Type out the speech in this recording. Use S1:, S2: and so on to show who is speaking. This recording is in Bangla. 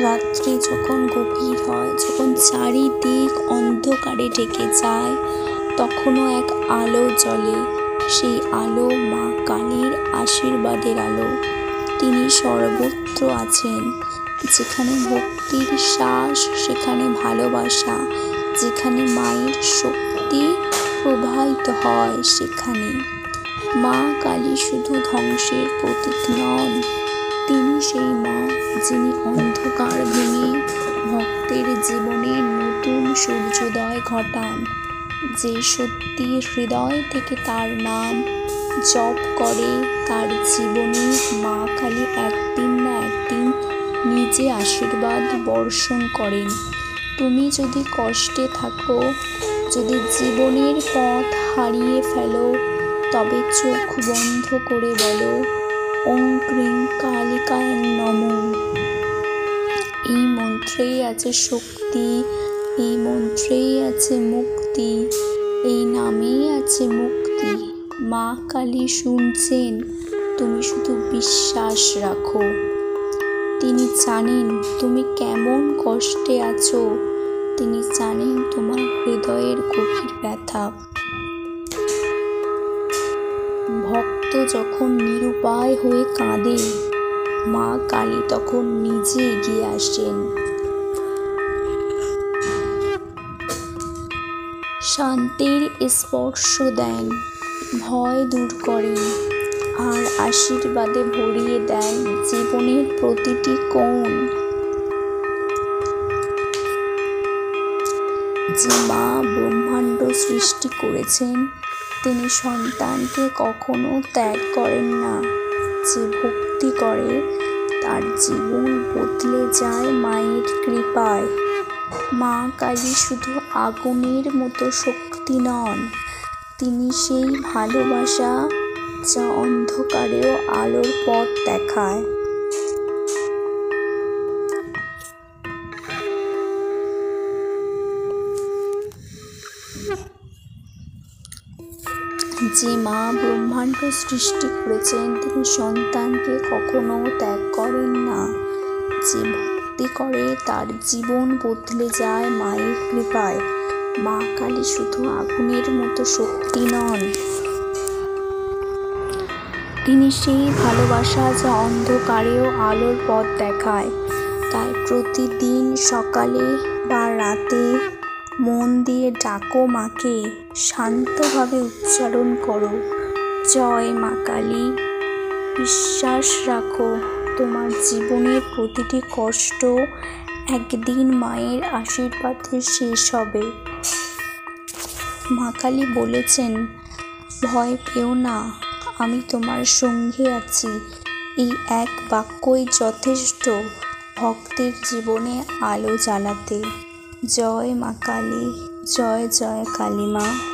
S1: রাত্রি যখন গভীর হয়, যখন চারিদিক অন্ধকারে ঢেকে যায়, তখনও এক আলো জ্বলে। সেই আলো মা কালীর আশীর্বাদের আলো। তিনি সর্বত্র আছেন। যেখানে ভক্তির শ্বাস, সেখানে ভালোবাসা। যেখানে মায়ের শক্তি প্রবাহিত হয়, সেখানে মা কালী শুধু ধ্বংসের প্রতীক নন, তিনি সেই মা যিনি অন্ধকার ভেঙে ভক্তের জীবনে নতুন সূর্যোদয় ঘটান। যে সত্যি হৃদয় থেকে তার নাম জপ করে, তার জীবনে মা কালী একদিন না একদিন নিজে আশীর্বাদ বর্ষণ করেন। তুমি যদি কষ্টে থাকো, যদি জীবনের পথ হারিয়ে ফেলো, তবে চোখ বন্ধ করে বলো, ওং ক্রিং কালিকায় নমঃ। এই মন্ত্রেই আছে শক্তি, এই মন্ত্রেই আছে মুক্তি, এই নামেই আছে মুক্তি। মা কালী শুনছেন, তুমি শুধু বিশ্বাস রাখো। তিনি জানেন তুমি কেমন কষ্টে আছো, তিনি জানেন তোমার হৃদয়ের গভীর ব্যথা। ভক্ত যখন নিরুপায় হয়ে কাঁদে, মা কালী তখন নিজে এগিয়ে আসেন। শান্তির স্পর্শ দেন, ভয় দূর করেন, আর আশীর্বাদে ভরিয়ে দেন জীবনের প্রতিটি কোণ। যে মা ব্রহ্মাণ্ড সৃষ্টি করেছেন, তিনি সন্তানকে কখনো ত্যাগ করেন না। যে ভক্তি করে, তার জীবন বদলে যায় মায়ের কৃপায়। মা কালী শুধু আগুনের মতো শক্তি নন, তিনি সেই ভালোবাসা যা অন্ধকারেও আলোর পথ দেখায়। যে মা ব্রহ্মাণ্ড সৃষ্টি করেছেন, তিনি সন্তানকে কখনো ত্যাগ করেন না। যে ভক্তি করে, তার জীবন বদলে যায় মায়ের কৃপায়। মা কালী শুধু আগুনের মতো শক্তি নন, তিনি সেই ভালোবাসা যা অন্ধকারেও আলোর পথ দেখায়। তাই প্রতিদিন সকালে বা রাতে মন দিয়ে ডাকো মাকে, শান্তভাবে উচ্চারণ করো, জয় মা কালী। বিশ্বাস রাখো, তোমার জীবনের প্রতিটি কষ্ট একদিন মায়ের আশীর্বাদে শেষ হবে। মা কালী বলেছেন, ভয় পেও না, আমি তোমার সঙ্গে আছি। এই এক বাক্যই যথেষ্ট ভক্তের জীবনে আলো জ্বালাতে। জয় মা কালী, জয় জয় কালী মা।